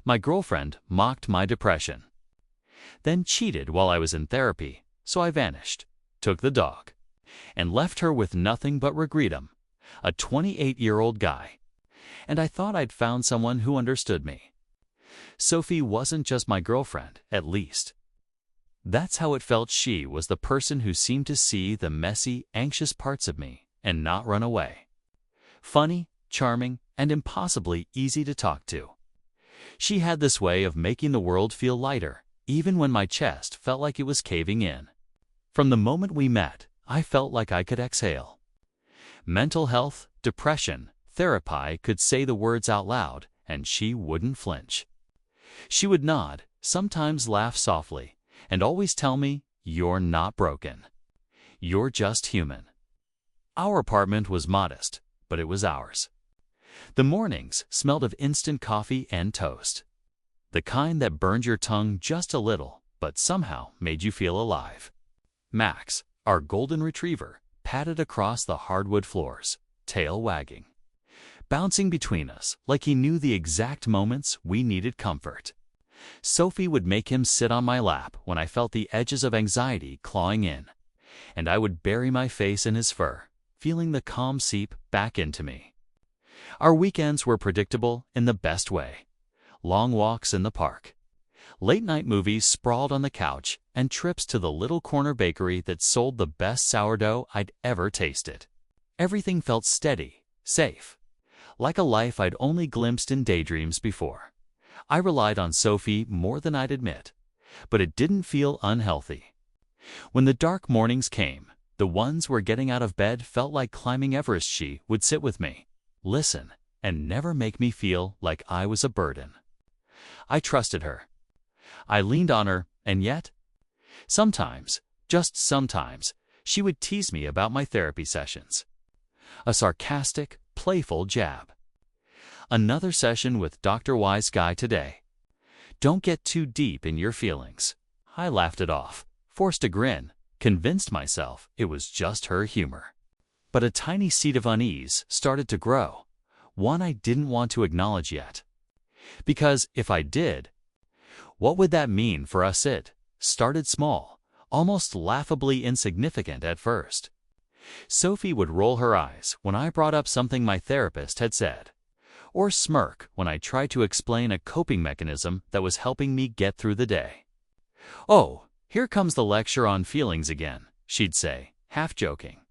My girlfriend mocked my depression, then cheated while I was in therapy, so I vanished, took the dog, and left her with nothing but regretum, a 28-year-old guy. And I thought I'd found someone who understood me. Sophie wasn't just my girlfriend, at least. That's how it felt. She was the person who seemed to see the messy, anxious parts of me and not run away. Funny, charming, and impossibly easy to talk to. She had this way of making the world feel lighter, even when my chest felt like it was caving in. From the moment we met, I felt like I could exhale. Mental health, depression, therapy could say the words out loud, and she wouldn't flinch. She would nod, sometimes laugh softly, and always tell me, "You're not broken. You're just human." Our apartment was modest, but it was ours. The mornings smelled of instant coffee and toast. The kind that burned your tongue just a little, but somehow made you feel alive. Max, our golden retriever, padded across the hardwood floors, tail wagging, bouncing between us like he knew the exact moments we needed comfort. Sophie would make him sit on my lap when I felt the edges of anxiety clawing in, and I would bury my face in his fur, feeling the calm seep back into me. Our weekends were predictable in the best way. Long walks in the park, late-night movies sprawled on the couch, and trips to the little corner bakery that sold the best sourdough I'd ever tasted. Everything felt steady, safe, like a life I'd only glimpsed in daydreams before. I relied on Sophie more than I'd admit, but it didn't feel unhealthy. When the dark mornings came, the ones where getting out of bed felt like climbing Everest, she would sit with me, listen, and never make me feel like I was a burden. I trusted her. I leaned on her, and yet, sometimes, just sometimes, she would tease me about my therapy sessions. A sarcastic, playful jab. "Another session with Dr. Wise Guy today. Don't get too deep in your feelings." I laughed it off, forced a grin, convinced myself it was just her humor. But a tiny seed of unease started to grow, one I didn't want to acknowledge yet. Because if I did, what would that mean for us? It started small, almost laughably insignificant at first. Sophie would roll her eyes when I brought up something my therapist had said, or smirk when I tried to explain a coping mechanism that was helping me get through the day. "Oh, here comes the lecture on feelings again," she'd say, half joking.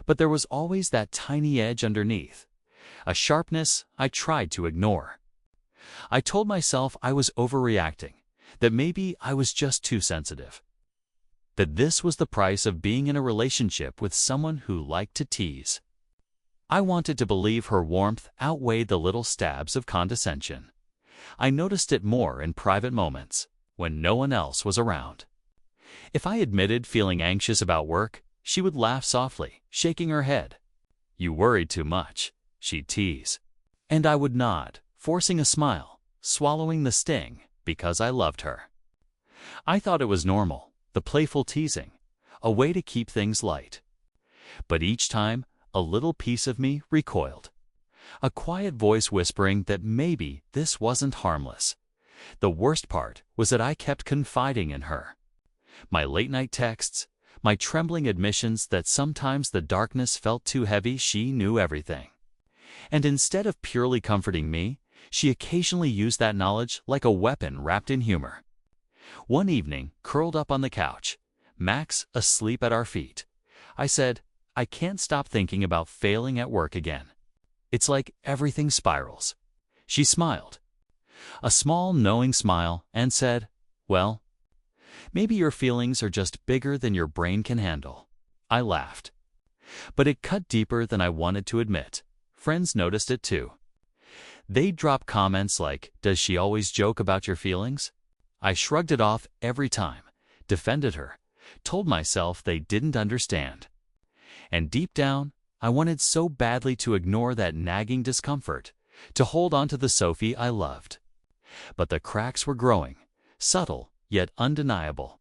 But there was always that tiny edge underneath, a sharpness I tried to ignore. I told myself I was overreacting, that maybe I was just too sensitive, that this was the price of being in a relationship with someone who liked to tease. I wanted to believe her warmth outweighed the little stabs of condescension. I noticed it more in private moments, when no one else was around. If I admitted feeling anxious about work, she would laugh softly, shaking her head. "You worried too much," she'd tease. And I would nod, forcing a smile, swallowing the sting, because I loved her. I thought it was normal, the playful teasing, a way to keep things light. But each time, a little piece of me recoiled. A quiet voice whispering that maybe this wasn't harmless. The worst part was that I kept confiding in her. My late-night texts, my trembling admissions that sometimes the darkness felt too heavy. She knew everything. And instead of purely comforting me, she occasionally used that knowledge like a weapon wrapped in humor. One evening, curled up on the couch, Max asleep at our feet, I said, "I can't stop thinking about failing at work again. It's like everything spirals." She smiled, a small, knowing smile, and said, "Well, maybe your feelings are just bigger than your brain can handle." I laughed. But it cut deeper than I wanted to admit. Friends noticed it too. They'd drop comments like, "Does she always joke about your feelings?" I shrugged it off every time, defended her, told myself they didn't understand. And deep down, I wanted so badly to ignore that nagging discomfort, to hold on to the Sophie I loved. But the cracks were growing, subtle yet undeniable,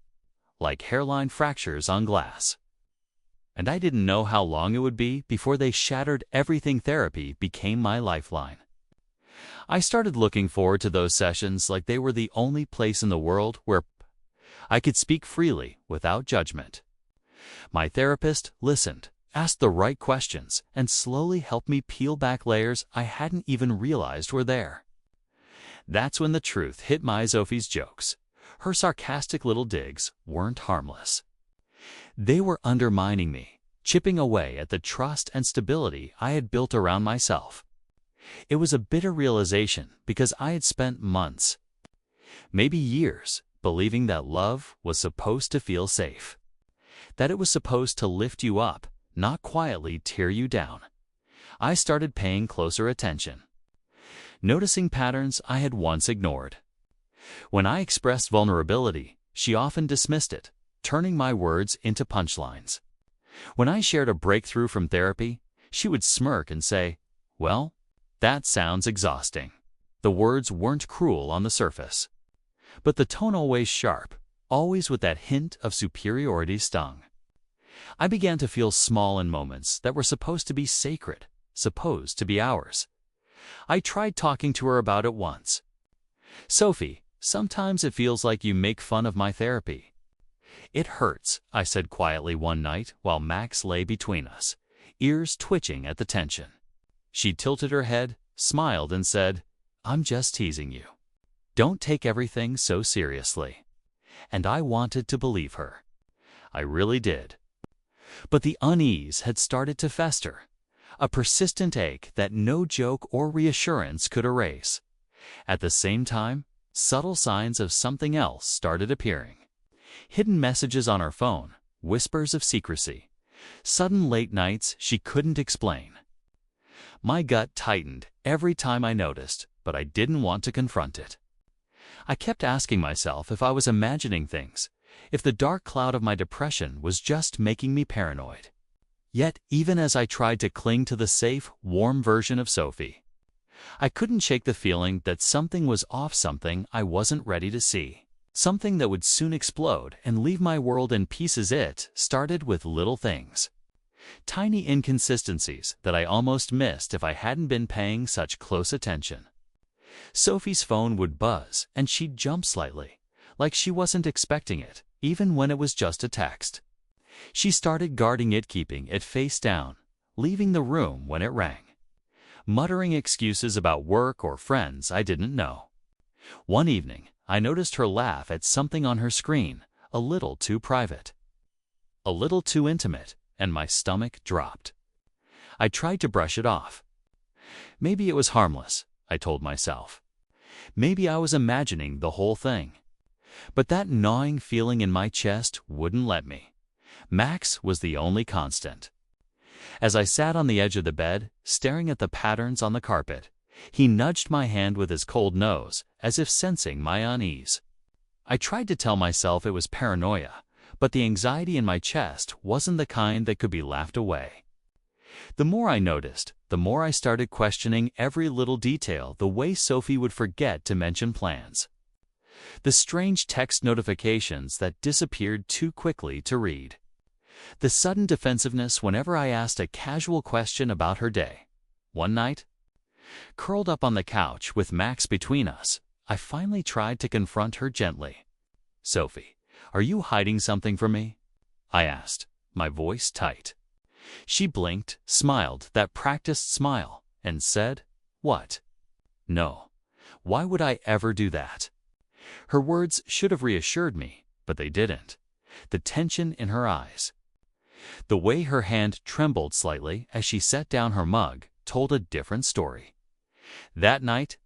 like hairline fractures on glass. And I didn't know how long it would be before they shattered everything. Therapy became my lifeline. I started looking forward to those sessions like they were the only place in the world where I could speak freely without judgment. My therapist listened, asked the right questions, and slowly helped me peel back layers I hadn't even realized were there. That's when the truth hit my Sophie's jokes. Her sarcastic little digs weren't harmless. They were undermining me, chipping away at the trust and stability I had built around myself. It was a bitter realization because I had spent months, maybe years, believing that love was supposed to feel safe, that it was supposed to lift you up, not quietly tear you down. I started paying closer attention, noticing patterns I had once ignored. When I expressed vulnerability, she often dismissed it, turning my words into punchlines. When I shared a breakthrough from therapy, she would smirk and say, "Well, that sounds exhausting." The words weren't cruel on the surface, but the tone always sharp, always with that hint of superiority stung. I began to feel small in moments that were supposed to be sacred, supposed to be ours. I tried talking to her about it once. "Sophie, sometimes it feels like you make fun of my therapy." "It hurts," I said quietly one night while Max lay between us, ears twitching at the tension. She tilted her head, smiled, and said, "I'm just teasing you. Don't take everything so seriously." And I wanted to believe her. I really did. But the unease had started to fester, a persistent ache that no joke or reassurance could erase. At the same time, subtle signs of something else started appearing. Hidden messages on her phone, whispers of secrecy, sudden late nights she couldn't explain. My gut tightened every time I noticed, but I didn't want to confront it. I kept asking myself if I was imagining things, if the dark cloud of my depression was just making me paranoid. Yet, even as I tried to cling to the safe, warm version of Sophie, I couldn't shake the feeling that something was off, something I wasn't ready to see. Something that would soon explode and leave my world in pieces. It started with little things. Tiny inconsistencies that I almost missed if I hadn't been paying such close attention. Sophie's phone would buzz and she'd jump slightly, like she wasn't expecting it, even when it was just a text. She started guarding it, keeping it face down, leaving the room when it rang, muttering excuses about work or friends I didn't know. One evening, I noticed her laugh at something on her screen, a little too private, a little too intimate, and my stomach dropped. I tried to brush it off. Maybe it was harmless, I told myself. Maybe I was imagining the whole thing. But that gnawing feeling in my chest wouldn't let me. Max was the only constant. As I sat on the edge of the bed, staring at the patterns on the carpet, he nudged my hand with his cold nose, as if sensing my unease. I tried to tell myself it was paranoia, but the anxiety in my chest wasn't the kind that could be laughed away. The more I noticed, the more I started questioning every little detail, the way Sophie would forget to mention plans, the strange text notifications that disappeared too quickly to read, the sudden defensiveness whenever I asked a casual question about her day. One night, curled up on the couch with Max between us, I finally tried to confront her gently. "Sophie, are you hiding something from me?" I asked, my voice tight. She blinked, smiled that practiced smile, and said, "What? No. Why would I ever do that?" Her words should have reassured me, but they didn't. The tension in her eyes, the way her hand trembled slightly as she set down her mug, told a different story. That night,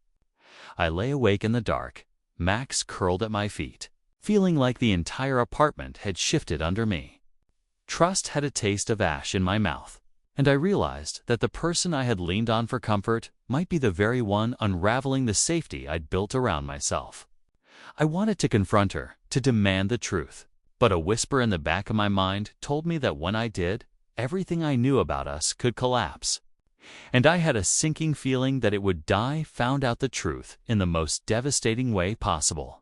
I lay awake in the dark, Max curled at my feet, feeling like the entire apartment had shifted under me. Trust had a taste of ash in my mouth, and I realized that the person I had leaned on for comfort might be the very one unraveling the safety I'd built around myself. I wanted to confront her, to demand the truth, but a whisper in the back of my mind told me that when I did, everything I knew about us could collapse. And I had a sinking feeling that it would die found out the truth in the most devastating way possible.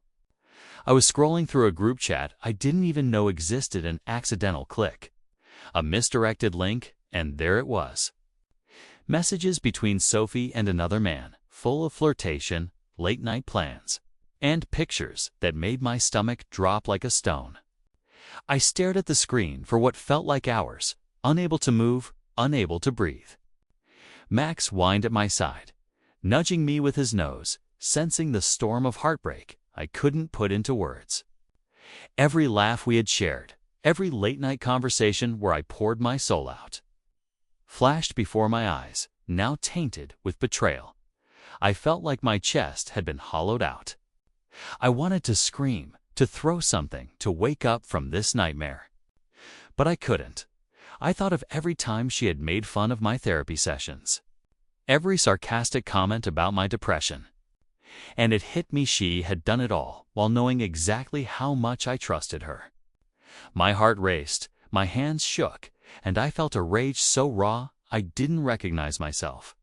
I was scrolling through a group chat I didn't even know existed, an accidental click, a misdirected link, and there it was. Messages between Sophie and another man, full of flirtation, late-night plans, and pictures that made my stomach drop like a stone. I stared at the screen for what felt like hours, unable to move, unable to breathe. Max whined at my side, nudging me with his nose, sensing the storm of heartbreak I couldn't put into words. Every laugh we had shared, every late-night conversation where I poured my soul out, flashed before my eyes, now tainted with betrayal. I felt like my chest had been hollowed out. I wanted to scream, to throw something, to wake up from this nightmare. But I couldn't. I thought of every time she had made fun of my therapy sessions, every sarcastic comment about my depression. And it hit me she had done it all while knowing exactly how much I trusted her. My heart raced, my hands shook, and I felt a rage so raw I didn't recognize myself.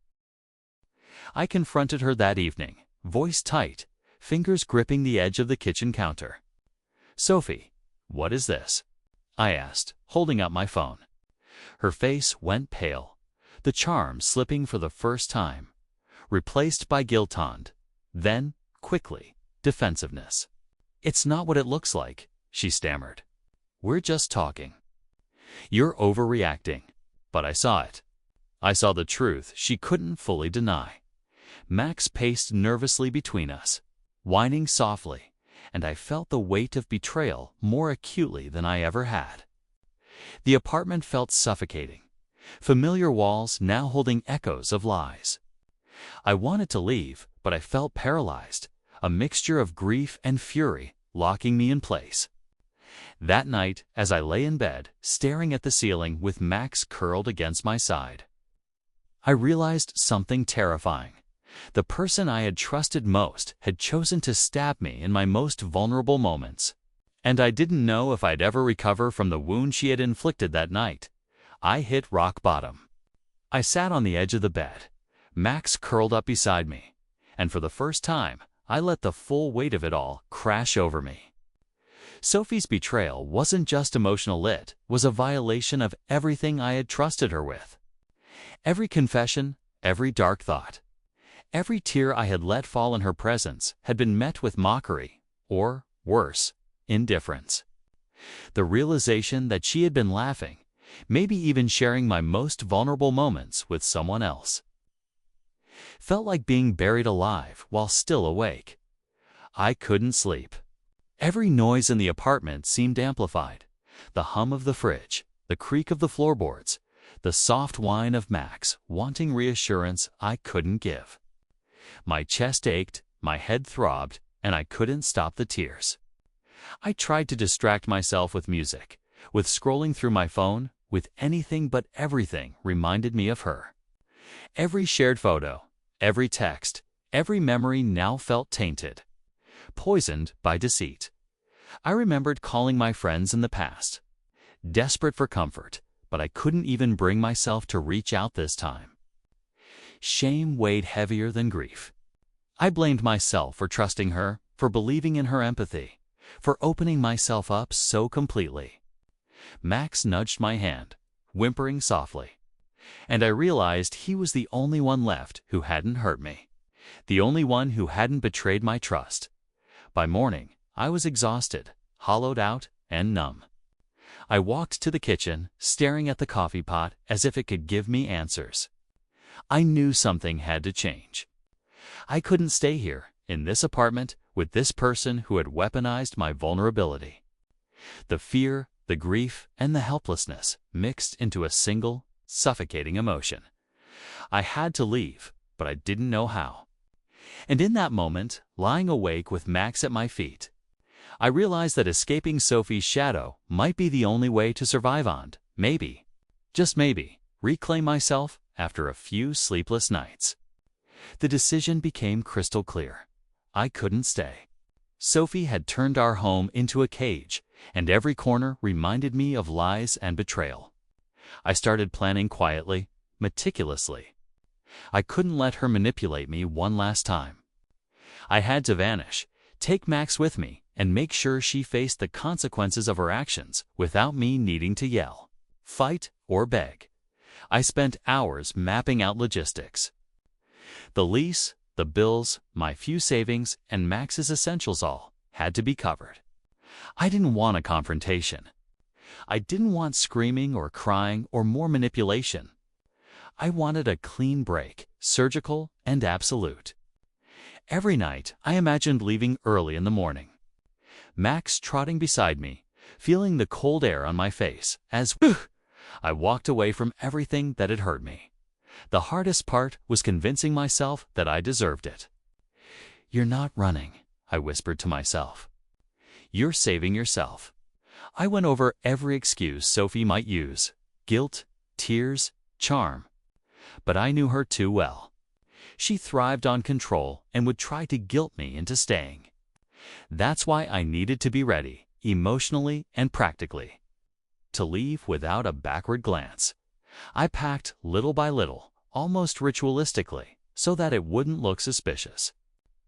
I confronted her that evening, voice tight, fingers gripping the edge of the kitchen counter. "Sophie, what is this?" I asked, holding up my phone. Her face went pale, the charm slipping for the first time, replaced by guilt-tonned, then, quickly, defensiveness. "It's not what it looks like," she stammered. "We're just talking." "You're overreacting." But I saw it. I saw the truth she couldn't fully deny. Max paced nervously between us, whining softly, and I felt the weight of betrayal more acutely than I ever had. The apartment felt suffocating, familiar walls now holding echoes of lies. I wanted to leave, but I felt paralyzed, a mixture of grief and fury locking me in place. That night, as I lay in bed, staring at the ceiling with Max curled against my side, I realized something terrifying. The person I had trusted most had chosen to stab me in my most vulnerable moments, and I didn't know if I'd ever recover from the wound she had inflicted that night. I hit rock bottom. I sat on the edge of the bed, Max curled up beside me, and for the first time, I let the full weight of it all crash over me. Sophie's betrayal wasn't just emotional, it was a violation of everything I had trusted her with. Every confession, every dark thought, every tear I had let fall in her presence had been met with mockery, or, worse, indifference. The realization that she had been laughing, maybe even sharing my most vulnerable moments with someone else, felt like being buried alive while still awake. I couldn't sleep. Every noise in the apartment seemed amplified. The hum of the fridge, the creak of the floorboards, the soft whine of Max wanting reassurance I couldn't give. My chest ached, my head throbbed, and I couldn't stop the tears. I tried to distract myself with music, with scrolling through my phone, with anything but everything reminded me of her. Every shared photo, every text, every memory now felt tainted, poisoned by deceit. I remembered calling my friends in the past, desperate for comfort, but I couldn't even bring myself to reach out this time. Shame weighed heavier than grief. I blamed myself for trusting her, for believing in her empathy, for opening myself up so completely. Max nudged my hand, whimpering softly, and I realized he was the only one left who hadn't hurt me, the only one who hadn't betrayed my trust. By morning, I was exhausted, hollowed out, and numb. I walked to the kitchen, staring at the coffee pot as if it could give me answers. I knew something had to change. I couldn't stay here, in this apartment, with this person who had weaponized my vulnerability. The fear, the grief, and the helplessness mixed into a single, suffocating emotion. I had to leave, but I didn't know how. And in that moment, lying awake with Max at my feet, I realized that escaping Sophie's shadow might be the only way to survive and, maybe, just maybe, reclaim myself after a few sleepless nights. The decision became crystal clear. I couldn't stay. Sophie had turned our home into a cage, and every corner reminded me of lies and betrayal. I started planning quietly, meticulously. I couldn't let her manipulate me one last time. I had to vanish, take Max with me, and make sure she faced the consequences of her actions without me needing to yell, fight, or beg. I spent hours mapping out logistics. The lease, The bills, my few savings, and Max's essentials all had to be covered. I didn't want a confrontation. I didn't want screaming or crying or more manipulation. I wanted a clean break, surgical and absolute. Every night, I imagined leaving early in the morning. Max trotting beside me, feeling the cold air on my face as I walked away from everything that had hurt me. The hardest part was convincing myself that I deserved it. "You're not running," I whispered to myself. "You're saving yourself." I went over every excuse Sophie might use: guilt, tears, charm. But I knew her too well. She thrived on control and would try to guilt me into staying. That's why I needed to be ready, emotionally and practically, to leave without a backward glance. I packed little by little, almost ritualistically, so that it wouldn't look suspicious.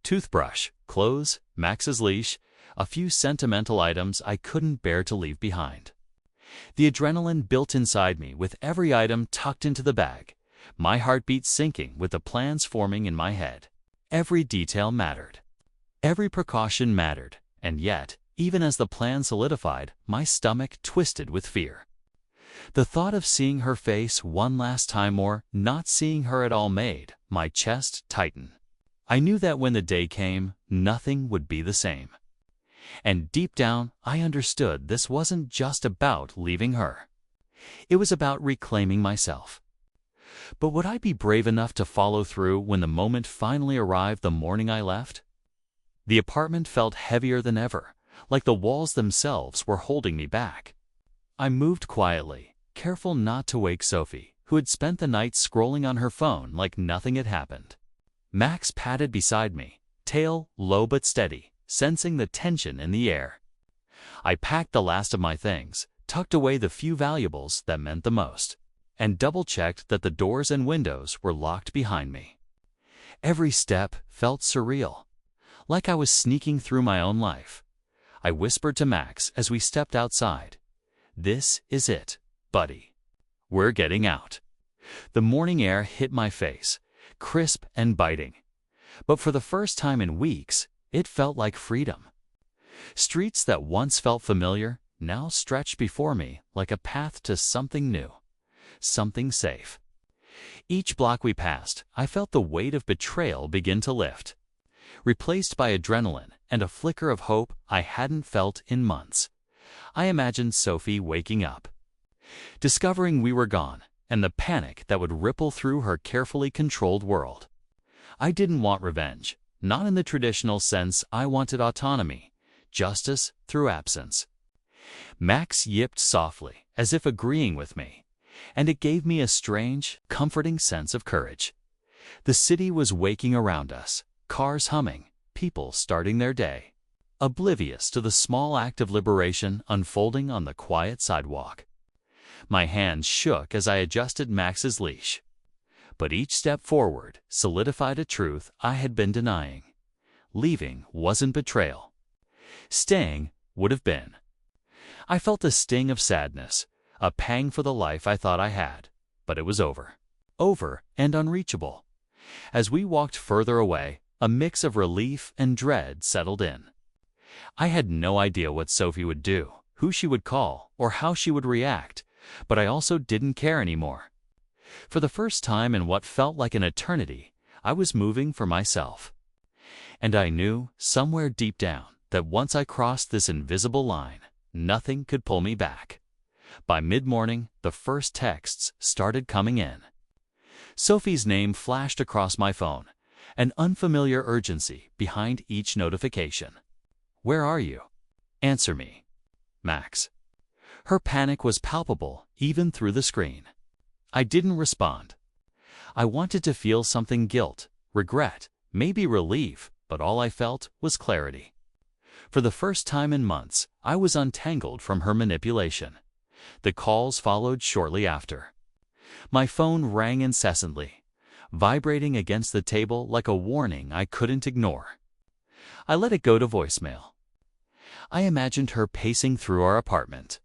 Toothbrush, clothes, Max's leash, a few sentimental items I couldn't bear to leave behind. The adrenaline built inside me with every item tucked into the bag, my heartbeat sinking with the plans forming in my head. Every detail mattered. Every precaution mattered, and yet, even as the plan solidified, my stomach twisted with fear. The thought of seeing her face one last time or not seeing her at all made my chest tighten. I knew that when the day came, nothing would be the same. And deep down, I understood this wasn't just about leaving her. It was about reclaiming myself. But would I be brave enough to follow through when the moment finally arrived the morning I left? The apartment felt heavier than ever, like the walls themselves were holding me back. I moved quietly, careful not to wake Sophie, who had spent the night scrolling on her phone like nothing had happened. Max padded beside me, tail low but steady, sensing the tension in the air. I packed the last of my things, tucked away the few valuables that meant the most, and double-checked that the doors and windows were locked behind me. Every step felt surreal, like I was sneaking through my own life. I whispered to Max as we stepped outside, "This is it, buddy. We're getting out." The morning air hit my face, crisp and biting. But for the first time in weeks, it felt like freedom. Streets that once felt familiar now stretched before me like a path to something new, something safe. Each block we passed, I felt the weight of betrayal begin to lift, replaced by adrenaline and a flicker of hope I hadn't felt in months. I imagined Sophie waking up, discovering we were gone, and the panic that would ripple through her carefully controlled world. I didn't want revenge, not in the traditional sense. I wanted autonomy, justice through absence. Max yipped softly, as if agreeing with me, and it gave me a strange, comforting sense of courage. The city was waking around us, cars humming, people starting their day, oblivious to the small act of liberation unfolding on the quiet sidewalk. My hands shook as I adjusted Max's leash. But each step forward solidified a truth I had been denying. Leaving wasn't betrayal. Staying would have been. I felt a sting of sadness, a pang for the life I thought I had, but it was over. Over and unreachable. As we walked further away, a mix of relief and dread settled in. I had no idea what Sophie would do, who she would call, or how she would react, but I also didn't care anymore. For the first time in what felt like an eternity, I was moving for myself. And I knew, somewhere deep down, that once I crossed this invisible line, nothing could pull me back. By mid-morning, the first texts started coming in. Sophie's name flashed across my phone, an unfamiliar urgency behind each notification. "Where are you? Answer me. Max." Her panic was palpable, even through the screen. I didn't respond. I wanted to feel something: guilt, regret, maybe relief, but all I felt was clarity. For the first time in months, I was untangled from her manipulation. The calls followed shortly after. My phone rang incessantly, vibrating against the table like a warning I couldn't ignore. I let it go to voicemail. I imagined her pacing through our apartment.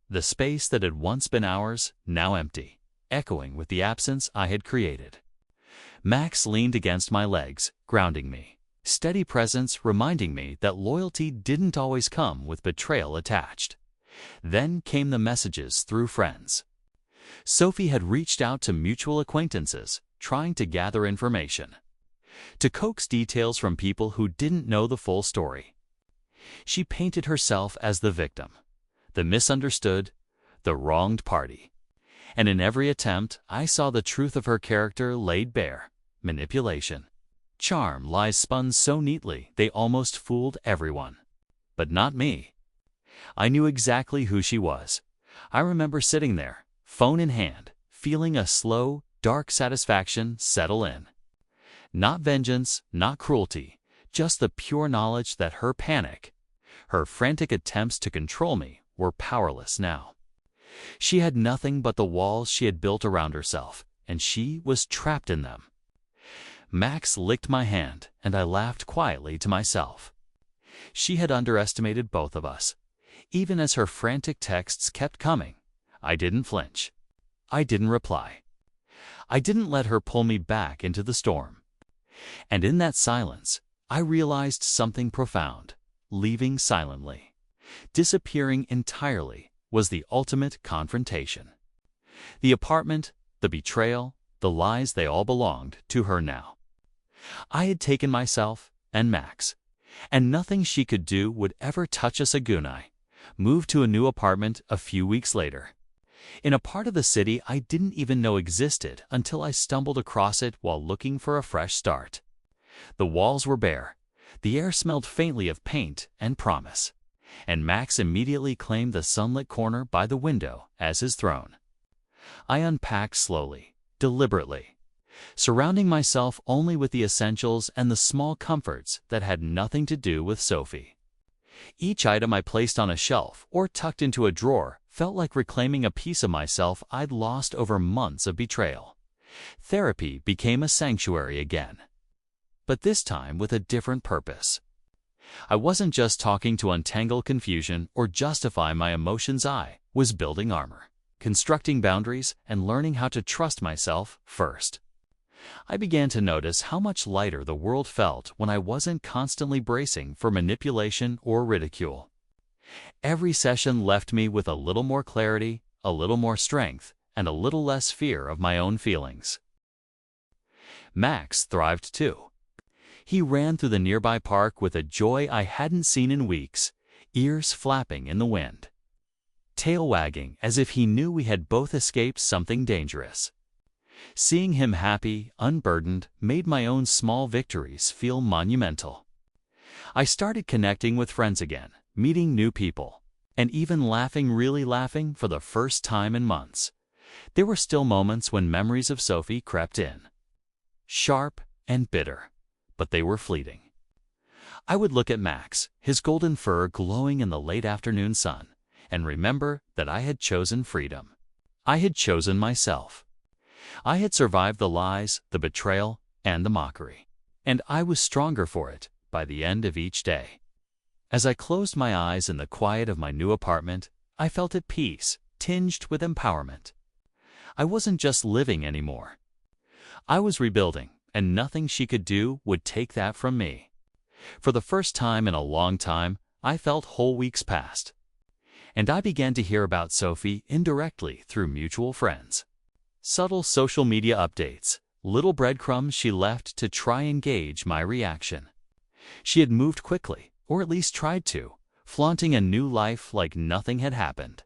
The space that had once been ours, now empty, echoing with the absence I had created. Max leaned against my legs, grounding me. Steady presence reminding me that loyalty didn't always come with betrayal attached. Then came the messages through friends. Sophie had reached out to mutual acquaintances, trying to gather information, to coax details from people who didn't know the full story. She painted herself as the victim, the misunderstood, the wronged party. And in every attempt, I saw the truth of her character laid bare: manipulation. Charm, lies spun so neatly they almost fooled everyone. But not me. I knew exactly who she was. I remember sitting there, phone in hand, feeling a slow, dark satisfaction settle in. Not vengeance, not cruelty, just the pure knowledge that her panic, her frantic attempts to control me, were powerless now. She had nothing but the walls she had built around herself, and she was trapped in them. Max licked my hand, and I laughed quietly to myself. She had underestimated both of us. Even as her frantic texts kept coming, I didn't flinch. I didn't reply. I didn't let her pull me back into the storm. And in that silence, I realized something profound. Leaving silently, disappearing entirely, was the ultimate confrontation. The apartment, the betrayal, the lies, they all belonged to her now. I had taken myself and Max, and nothing she could do would ever touch us. Agunai moved to a new apartment a few weeks later, in a part of the city I didn't even know existed until I stumbled across it while looking for a fresh start. The walls were bare, the air smelled faintly of paint and promise, and Max immediately claimed the sunlit corner by the window as his throne. I unpacked slowly, deliberately, surrounding myself only with the essentials and the small comforts that had nothing to do with Sophie. Each item I placed on a shelf or tucked into a drawer felt like reclaiming a piece of myself I'd lost over months of betrayal. Therapy became a sanctuary again, but this time with a different purpose. I wasn't just talking to untangle confusion or justify my emotions. I was building armor, constructing boundaries, and learning how to trust myself first. I began to notice how much lighter the world felt when I wasn't constantly bracing for manipulation or ridicule. Every session left me with a little more clarity, a little more strength, and a little less fear of my own feelings. Max thrived too. He ran through the nearby park with a joy I hadn't seen in weeks, ears flapping in the wind, tail wagging as if he knew we had both escaped something dangerous. Seeing him happy, unburdened, made my own small victories feel monumental. I started connecting with friends again, meeting new people, and even laughing, really laughing, for the first time in months. There were still moments when memories of Sophie crept in, sharp and bitter, but they were fleeting. I would look at Max, his golden fur glowing in the late afternoon sun, and remember that I had chosen freedom. I had chosen myself. I had survived the lies, the betrayal, and the mockery, and I was stronger for it by the end of each day. As I closed my eyes in the quiet of my new apartment, I felt at peace, tinged with empowerment. I wasn't just living anymore. I was rebuilding, and nothing she could do would take that from me. For the first time in a long time, I felt whole weeks passed, and I began to hear about Sophie indirectly through mutual friends. Subtle social media updates, little breadcrumbs she left to try and gauge my reaction. She had moved quickly, or at least tried to, flaunting a new life like nothing had happened.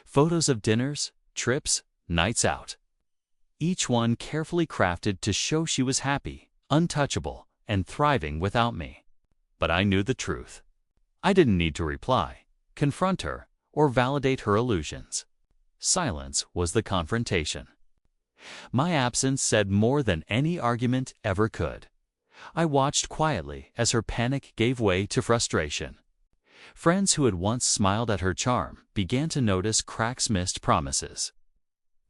Photos of dinners, trips, nights out, each one carefully crafted to show she was happy, untouchable, and thriving without me. But I knew the truth. I didn't need to reply, confront her, or validate her illusions. Silence was the confrontation. My absence said more than any argument ever could. I watched quietly as her panic gave way to frustration. Friends who had once smiled at her charm began to notice cracks, missed promises,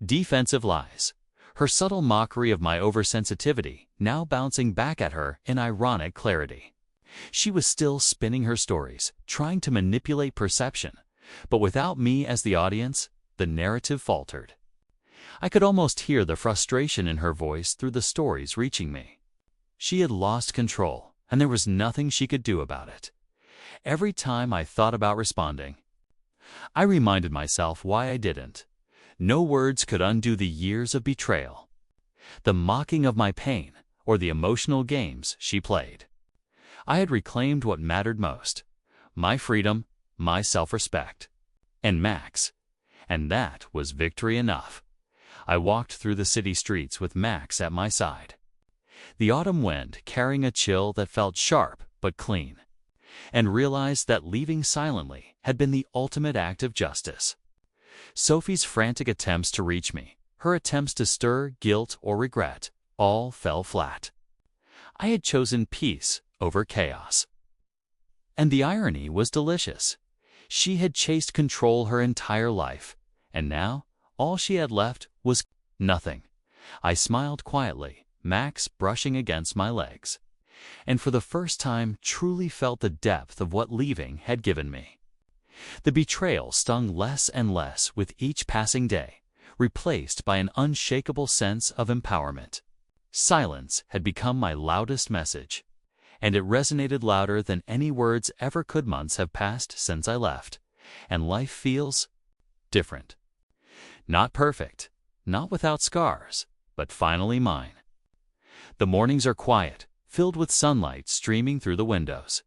defensive lies, her subtle mockery of my oversensitivity now bouncing back at her in ironic clarity. She was still spinning her stories, trying to manipulate perception, but without me as the audience, the narrative faltered. I could almost hear the frustration in her voice through the stories reaching me. She had lost control, and there was nothing she could do about it. Every time I thought about responding, I reminded myself why I didn't. No words could undo the years of betrayal, the mocking of my pain, or the emotional games she played. I had reclaimed what mattered most: my freedom, my self-respect, and Max. And that was victory enough. I walked through the city streets with Max at my side, the autumn wind carrying a chill that felt sharp but clean, and realized that leaving silently had been the ultimate act of justice. Sophie's frantic attempts to reach me, her attempts to stir guilt or regret, all fell flat. I had chosen peace over chaos. And the irony was delicious. She had chased control her entire life, and now all she had left was nothing. I smiled quietly, Max brushing against my legs, and for the first time truly felt the depth of what leaving had given me. The betrayal stung less and less with each passing day, replaced by an unshakable sense of empowerment. Silence had become my loudest message, and it resonated louder than any words ever could. Months have passed since I left, and life feels different. Not perfect, not without scars, but finally mine. The mornings are quiet, filled with sunlight streaming through the windows.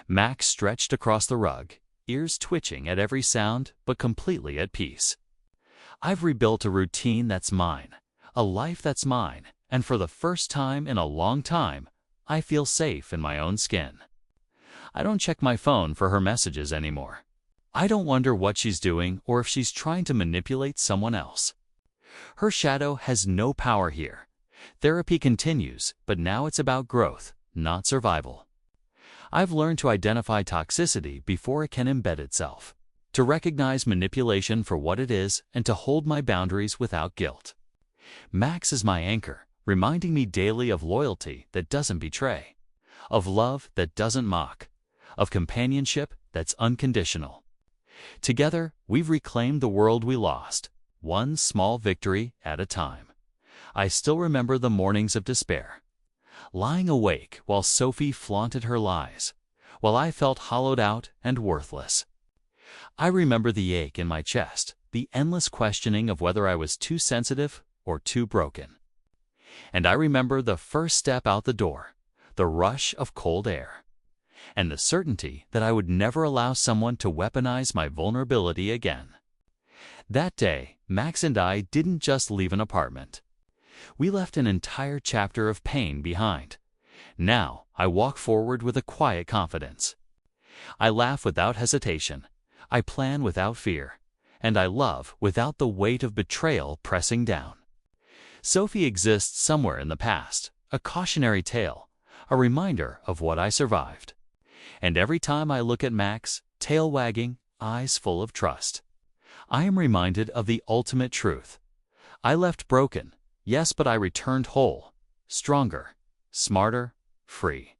Max stretched across the rug, ears twitching at every sound, but completely at peace. I've rebuilt a routine that's mine, a life that's mine, and for the first time in a long time, I feel safe in my own skin. I don't check my phone for her messages anymore. I don't wonder what she's doing or if she's trying to manipulate someone else. Her shadow has no power here. Therapy continues, but now it's about growth, not survival. I've learned to identify toxicity before it can embed itself, to recognize manipulation for what it is, and to hold my boundaries without guilt. Max is my anchor, reminding me daily of loyalty that doesn't betray, of love that doesn't mock, of companionship that's unconditional. Together, we've reclaimed the world we lost, one small victory at a time. I still remember the mornings of despair, lying awake while Sophie flaunted her lies, while I felt hollowed out and worthless. I remember the ache in my chest, the endless questioning of whether I was too sensitive or too broken. And I remember the first step out the door, the rush of cold air, and the certainty that I would never allow someone to weaponize my vulnerability again. That day, Max and I didn't just leave an apartment. We left an entire chapter of pain behind. Now, I walk forward with a quiet confidence. I laugh without hesitation. I plan without fear. And I love without the weight of betrayal pressing down. Sophie exists somewhere in the past, a cautionary tale, a reminder of what I survived. And every time I look at Max, tail wagging, eyes full of trust, I am reminded of the ultimate truth. I left broken, yes, but I returned whole, stronger, smarter, free.